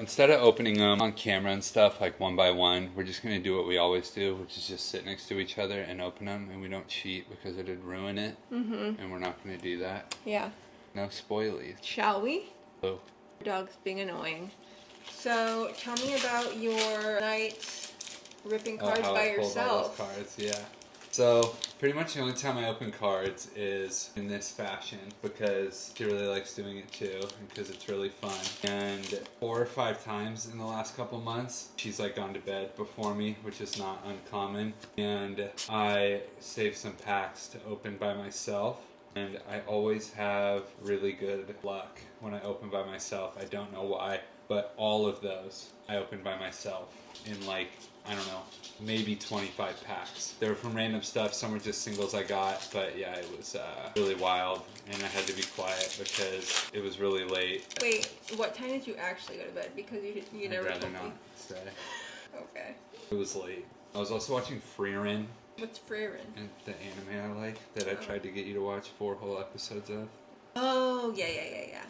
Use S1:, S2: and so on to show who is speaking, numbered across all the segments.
S1: instead of opening them on camera and stuff, like one by one, we're just going to do what we always do, which is just sit next to each other and open them, and we don't cheat because it'd ruin it, and we're not going to do that.
S2: Yeah.
S1: No spoilies.
S2: Shall we?
S1: Oh.
S2: Dog's being annoying. So, tell me about your night ripping cards by yourself.
S1: All those cards, yeah. So, pretty much the only time I open cards is in this fashion because she really likes doing it too and because it's really fun. And 4 or 5 times in the last couple months, she's like gone to bed before me, which is not uncommon. And I saved some packs to open by myself. And I always have really good luck when I open by myself. I don't know why, but all of those I opened by myself in like, I don't know, maybe 25 packs. They were from random stuff. Some were just singles I got, but yeah, it was really wild, and I had to be quiet because it was really late.
S2: Wait, what time did you actually go to bed? Because you never told me.
S1: I'd rather not stay.
S2: Okay.
S1: It was late. I was also watching Freerin.
S2: What's Freerin?
S1: And the anime I like that I tried to get you to watch 4 whole episodes of.
S2: Oh, yeah.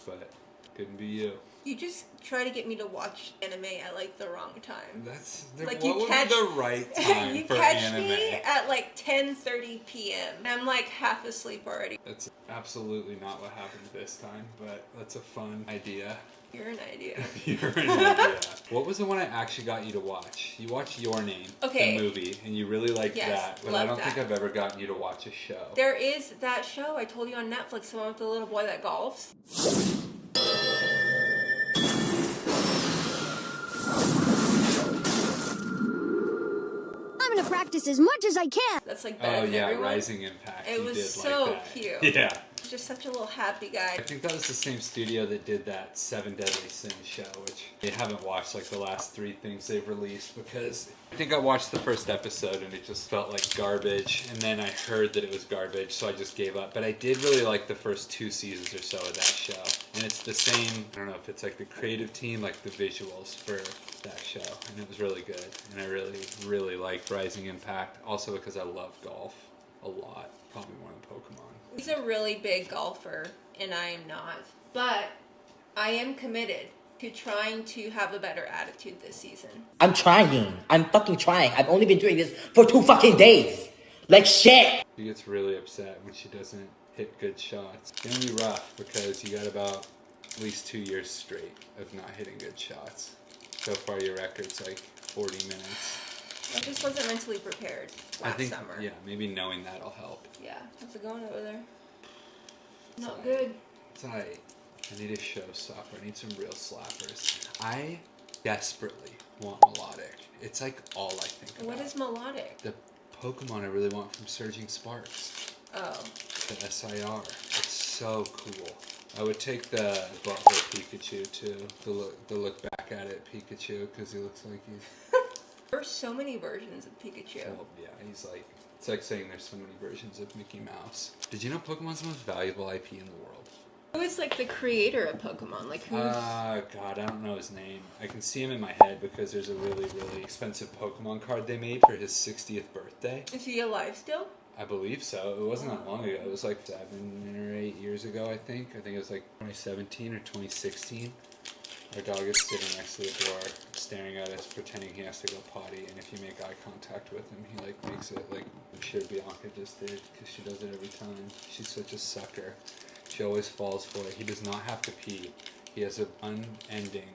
S1: But couldn't be you.
S2: You just try to get me to watch anime at like the wrong time.
S1: That's
S2: like
S1: what would be the right time
S2: you
S1: for
S2: catch
S1: anime?
S2: me at like 10:30 p.m. and I'm like half asleep already.
S1: That's absolutely not what happened this time, but that's a fun idea.
S2: You're an idea.
S1: You're an idea. What was the one I actually got you to watch? You watched Your Name, the movie, and you really liked that, but I don't think I've ever gotten you to watch a show.
S2: There is that show I told you on Netflix, the one with the little boy that golfs.
S3: I'm gonna practice as much as I can.
S2: That's like better than everyone.
S1: Rising Impact.
S2: It was so cute.
S1: Yeah.
S2: He's just such a little happy guy.
S1: I think that was the same studio that did that 7 Deadly Sins show, which I haven't watched like the last 3 things they've released because I think I watched the first episode and it just felt like garbage, and then I heard that it was garbage, so I just gave up. But I did really like the first 2 seasons or so of that show, and it's the same, I don't know if it's like the creative team, like the visuals for that show, and it was really good, and I really liked Rising Impact, also because I love golf a lot, probably more than Pokemon.
S2: He's a really big golfer, and I am not. But I am committed to trying to have a better attitude this season.
S4: I'm trying. I'm fucking trying. I've only been doing this for 2 fucking days. Like shit.
S1: She gets really upset when she doesn't hit good shots. It's gonna be rough because you got about at least 2 years straight of not hitting good shots. So far your record's like 40 minutes.
S2: I just wasn't mentally prepared last summer.
S1: Yeah, maybe knowing that'll help.
S2: Yeah, how's it going over there? Not good.
S1: It's alright. I need a showstopper. I need some real slappers. I desperately want Melodic. It's like all I think about.
S2: What is Melodic?
S1: The Pokemon I really want from Surging Sparks.
S2: Oh.
S1: The SIR. It's so cool. I would take the butthole Pikachu too. The look back at it Pikachu, because he looks like he's...
S2: There are so many versions of Pikachu.
S1: Well, yeah, he's like... It's like saying there's so many versions of Mickey Mouse. Did you know Pokemon's the most valuable IP in the world?
S2: Who is like the creator of Pokemon? Like who's...
S1: God, I don't know his name. I can see him in my head because there's a really expensive Pokemon card they made for his 60th birthday.
S2: Is he alive still?
S1: I believe so. It wasn't that long ago. It was like 7 or 8 years ago, I think. I think it was like 2017 or 2016. Our dog is sitting next to the door, staring at us, pretending he has to go potty. And if you make eye contact with him, he like makes it like I'm sure Bianca just did, because she does it every time. She's such a sucker. She always falls for it. He does not have to pee. He has an unending,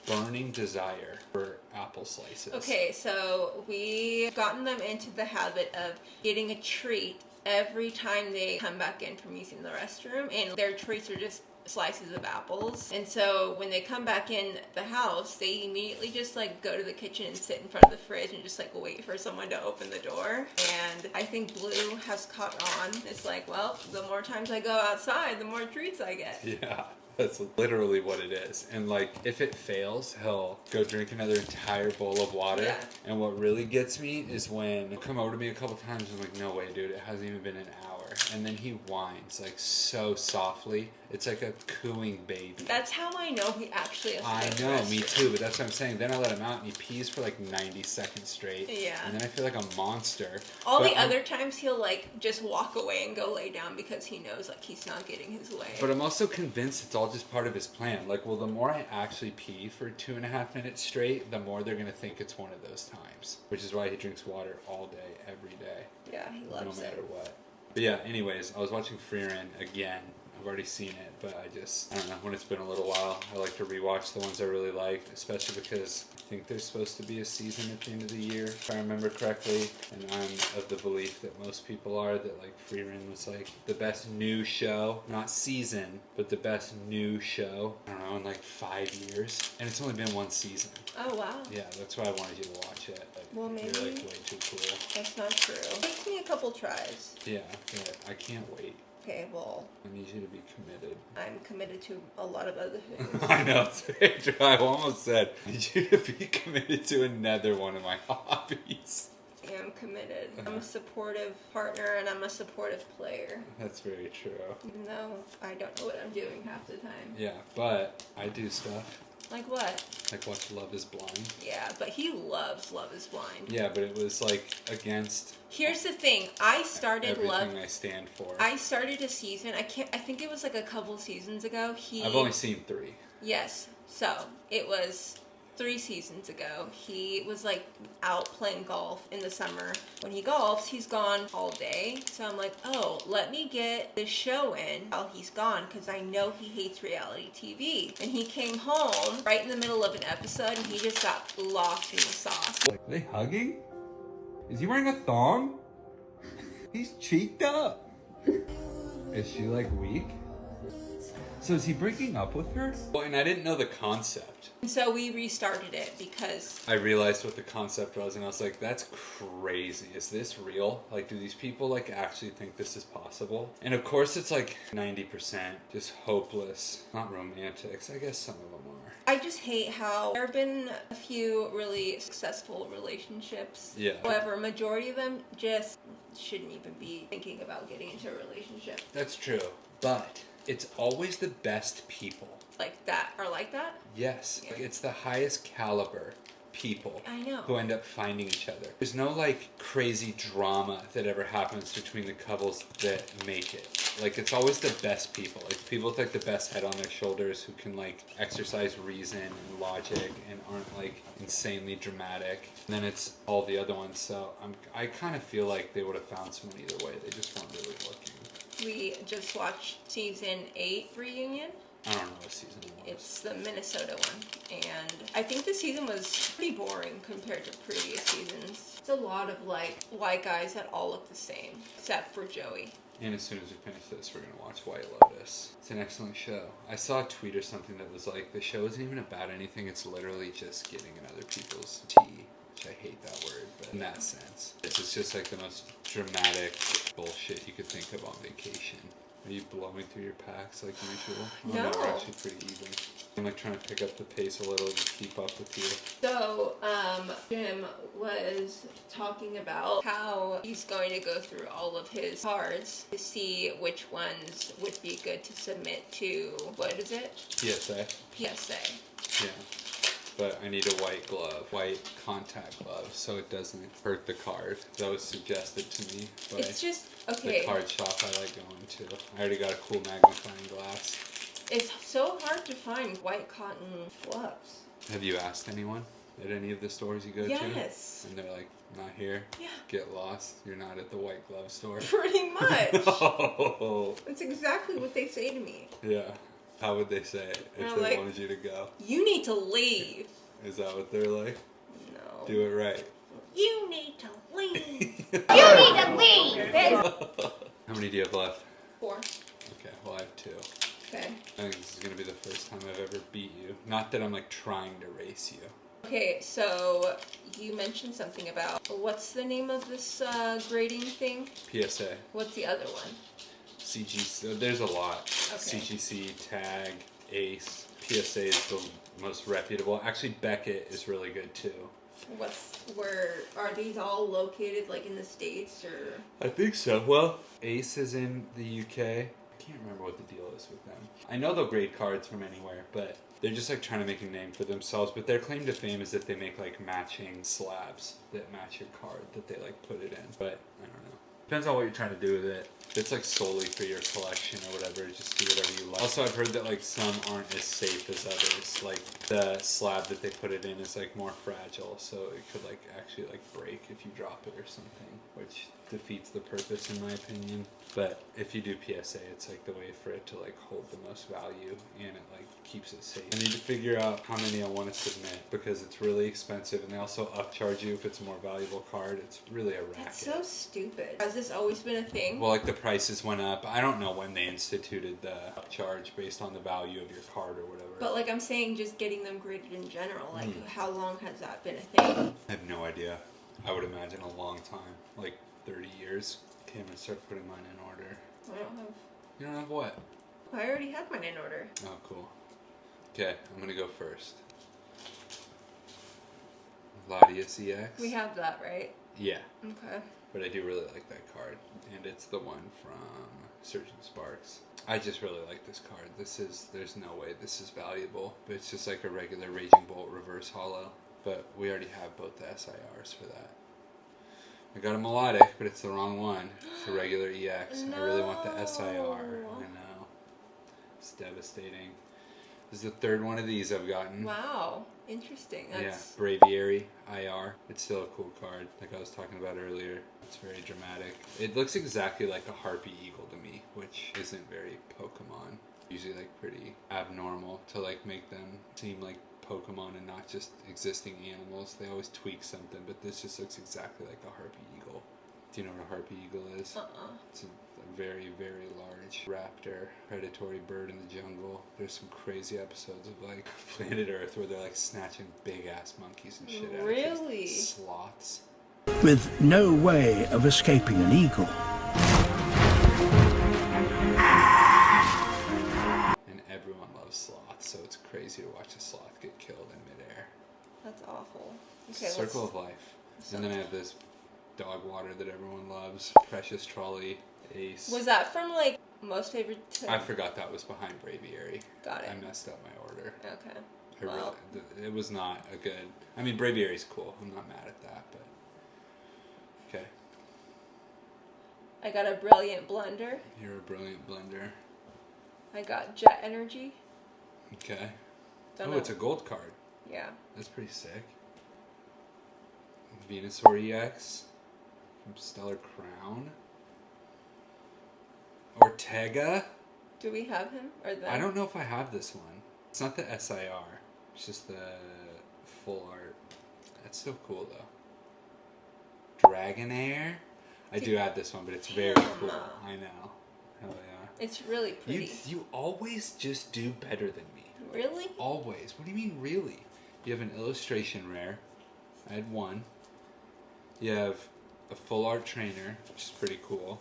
S1: burning desire for apple slices.
S2: Okay, so we've gotten them into the habit of getting a treat every time they come back in from using the restroom, and their treats are just slices of apples. And so when they come back in the house, they immediately just like go to the kitchen and sit in front of the fridge and just like wait for someone to open the door. And I think Blue has caught on. It's like, well, the more times I go outside, the more treats I get.
S1: Yeah. That's literally what it is. And like, if it fails, he'll go drink another entire bowl of water.
S2: Yeah.
S1: And what really gets me is when he'll come over to me a couple times and I'm like, no way, dude, it hasn't even been an hour. And then he whines like so softly. It's like a cooing baby.
S2: That's how I know he actually has
S1: I
S2: to
S1: know,
S2: rest.
S1: me too, but that's what I'm saying. Then I let him out and he pees for like 90 seconds straight.
S2: Yeah.
S1: And then I feel like a monster.
S2: All the other times he'll like just walk away and go lay down because he knows like he's not getting his way.
S1: But I'm also convinced it's all all just part of his plan. Like, well, the more I actually pee for 2.5 minutes straight, the more they're gonna think it's one of those times. Which is why he drinks water all day, every day.
S2: Yeah, he loves
S1: no matter
S2: it.
S1: what. But yeah, anyways, I was watching Freeran again. I've already seen it, but I don't know, when it's been a little while, I like to rewatch the ones I really liked, especially because I think there's supposed to be a season at the end of the year, if I remember correctly, and I'm of the belief that most people are, that like Freeran was like the best new show, not season, but the best new show, I don't know, in like 5 years, and it's only been one season.
S2: Oh, wow.
S1: Yeah, that's why I wanted you to watch it. Like,
S2: Well, maybe
S1: you're like way too cool.
S2: that's not true. It takes me a couple tries.
S1: Yeah, but I can't wait.
S2: Okay, well,
S1: I need you to be committed.
S2: I'm committed to a lot of other things.
S1: I know, it's very true. I almost said, I need you to be committed to another one of my hobbies.
S2: I am committed. I'm a supportive partner and I'm a supportive player.
S1: That's very true.
S2: Even though I don't know what I'm doing half the time.
S1: Yeah, but I do stuff.
S2: Like what?
S1: Like watch Love is Blind.
S2: Yeah, but he loves Love is Blind.
S1: Yeah, but it was like against...
S2: Here's the thing. I started
S1: everything I stand for.
S2: I started a season. I think it was like a couple seasons ago.
S1: I've only seen 3.
S2: Yes. So, it was 3 seasons ago. He was like out playing golf in the summer. When he golfs, he's gone all day. So I'm like, oh, let me get this show in while he's gone because I know he hates reality TV. And he came home right in the middle of an episode and he just got lost in the sauce.
S1: Like, are they hugging? Is he wearing a thong? He's cheeked up. Is she like weak? So is he breaking up with her? Well, and I didn't know the concept.
S2: And so we restarted it because
S1: I realized what the concept was and I was like, that's crazy. Is this real? Like, do these people like actually think this is possible? And of course it's like 90% just hopeless. Not romantics. I guess some of them are.
S2: I just hate how there have been a few really successful relationships.
S1: Yeah.
S2: However, majority of them just shouldn't even be thinking about getting into a relationship.
S1: That's true. But it's always the best people.
S2: Like that, or like that?
S1: Yes.
S2: Yeah.
S1: Like, it's the highest caliber people
S2: I know.
S1: who end up finding each other. There's no like crazy drama that ever happens between the couples that make it. Like, it's always the best people. Like, people with like the best head on their shoulders who can like exercise reason and logic and aren't like insanely dramatic. And then it's all the other ones. So I kind of feel like they would have found someone either way. They just weren't really looking.
S2: We just watched season 8 reunion.
S1: I don't know what season it was.
S2: It's the Minnesota one. And I think the season was pretty boring compared to previous seasons. It's a lot of like white guys that all look the same, except for Joey.
S1: And as soon as we finish this, we're going to watch White Lotus. It's an excellent show. I saw a tweet or something that was like, the show isn't even about anything. It's literally just getting in other people's tea. Which I hate that word, but in that sense. It's just like the most dramatic bullshit you could think of on vacation. Are you blowing through your packs like usual?
S2: No.
S1: They're actually pretty even. I'm like trying to pick up the pace a little to keep up with you.
S2: So, Jim was talking about how he's going to go through all of his cards to see which ones would be good to submit to, what is it?
S1: PSA.
S2: PSA.
S1: Yeah. But I need a white glove, white contact glove, so it doesn't hurt the card. That was suggested to me by
S2: It's just, okay.
S1: the card shop I like going to. I already got a cool magnifying glass.
S2: It's so hard to find white cotton gloves.
S1: Have you asked anyone at any of the stores you go to?
S2: Yes.
S1: And they're like, not here?
S2: Yeah.
S1: Get lost. You're not at the white glove store.
S2: Pretty much.
S1: Oh.
S2: That's exactly what they say to me.
S1: Yeah. How would they say it if
S2: They're
S1: they
S2: like,
S1: wanted you to go?
S2: You need to leave.
S1: Is that what they're like?
S2: No.
S1: Do it right.
S2: You need to leave.
S3: You need to leave!
S1: How many do you have left?
S2: 4.
S1: Okay, well I have 2.
S2: Okay.
S1: I think this is going to be the first time I've ever beat you. Not that I'm like trying to race you.
S2: Okay, so you mentioned something about, what's the name of this grading thing?
S1: PSA.
S2: What's the other one?
S1: CGC, there's a lot.
S2: Okay.
S1: CGC, Tag, Ace. PSA is the most reputable. Actually, Beckett is really good too.
S2: Where are these all located, like in the States or?
S1: I think so. Well, Ace is in the UK. I can't remember what the deal is with them. I know they'll grade cards from anywhere, but they're just like trying to make a name for themselves. But their claim to fame is that they make like matching slabs that match your card that they like put it in. But I don't know. Depends on what you're trying to do with it. It's like solely for your collection or whatever. Just do whatever you like. Also, I've heard that like some aren't as safe as others. Like the slab that they put it in is like more fragile, so it could like actually like break if you drop it or something, which defeats the purpose in my opinion. But if you do PSA, it's like the way for it to like hold the most value, and it like keeps it safe. I need to figure out how many I want to submit because it's really expensive, and they also upcharge you if it's a more valuable card. It's really a racket.
S2: That's so stupid. Has this always been a thing?
S1: Well, like the prices went up. I don't know when they instituted the upcharge based on the value of your card or whatever.
S2: But like I'm saying, just getting them graded in general. Like how long has that been a thing?
S1: I have no idea. I would imagine a long time, like 30 years. Okay, I'm gonna start putting mine in order.
S2: I don't have.
S1: You don't have what?
S2: I already have mine in order.
S1: Oh, cool. Okay, I'm gonna go first. Latias EX.
S2: We have that, right?
S1: Yeah.
S2: Okay.
S1: But I do really like that card, and it's the one from Surging Sparks. I just really like this card. There's no way this is valuable, but it's just like a regular Raging Bolt reverse holo. But we already have both the SIRs for that. I got a melodic, but it's the wrong one. It's a regular EX.
S2: No.
S1: I really want the SIR. I know. It's devastating. This is the third one of these I've gotten.
S2: Wow. Interesting. That's...
S1: Yeah, Braviary IR. It's still a cool card, like I was talking about earlier. It's very dramatic. It looks exactly like a Harpy Eagle to me, which isn't very Pokemon. Usually like pretty abnormal to like make them seem like Pokemon and not just existing animals. They always tweak something, but this just looks exactly like a Harpy Eagle. Do you know what a Harpy Eagle is? It's a very, very large raptor, predatory bird in the jungle. There's some crazy episodes of like Planet Earth where they're like snatching big ass monkeys and shit out.
S2: Really?
S1: Sloths.
S5: With no way of escaping an eagle.
S1: And everyone loves sloths, so it's crazy to watch a sloth get killed in midair.
S2: That's awful. Okay,
S1: Circle of Life. And then I have this dog water that everyone loves, Precious Trolley, Ace.
S2: Was that from like Most Favorite to...
S1: I forgot that was behind Braviary.
S2: Got it.
S1: I messed up my order.
S2: Okay.
S1: It was not a good... I mean, Braviary's cool. I'm not mad at that, but... Okay.
S2: I got a Brilliant Blender.
S1: You're a brilliant blender.
S2: I got Jet Energy.
S1: Okay.
S2: Don't
S1: Oh,
S2: know.
S1: it's a gold card.
S2: Yeah.
S1: That's pretty sick. Venusaur EX from Stellar Crown. Ortega?
S2: Do we have him or them?
S1: I don't know if I have this one. It's not the SIR. It's just the full art. That's still cool though. Dragonair? I do have this one, but it's very cool. I know. Hell yeah.
S2: It's really pretty.
S1: You always just do better than me.
S2: Really?
S1: Always. What do you mean really? You have an illustration rare. I had one. You have a full art trainer, which is pretty cool.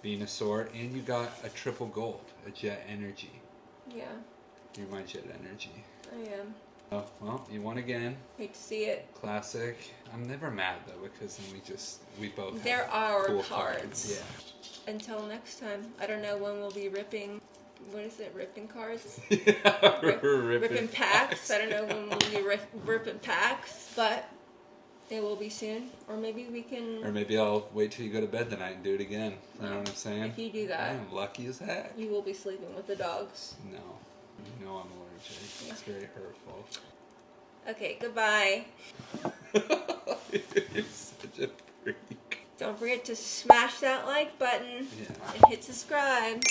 S1: Venusaur, and you got a triple gold, a Jet Energy.
S2: Yeah.
S1: You're my Jet Energy.
S2: I am.
S1: Oh, well, you won again.
S2: Hate to see it.
S1: Classic. I'm never mad though because then we both
S2: They're
S1: have
S2: our
S1: cool
S2: cards.
S1: Yeah.
S2: Until next time. I don't know when we'll be ripping. What is it? Ripping cards?
S1: Yeah,
S2: ripping packs. I don't know when we'll be ripping packs, but it will be soon. Or maybe we can.
S1: Or maybe I'll wait till you go to bed tonight and do it again. You know what I'm saying?
S2: If you do that,
S1: I'm lucky as heck.
S2: you will be sleeping with the dogs.
S1: No. You know I'm allergic. It's very hurtful.
S2: Okay, goodbye.
S1: You're such a freak.
S2: Don't forget to smash that like button
S1: Yeah.
S2: and hit subscribe.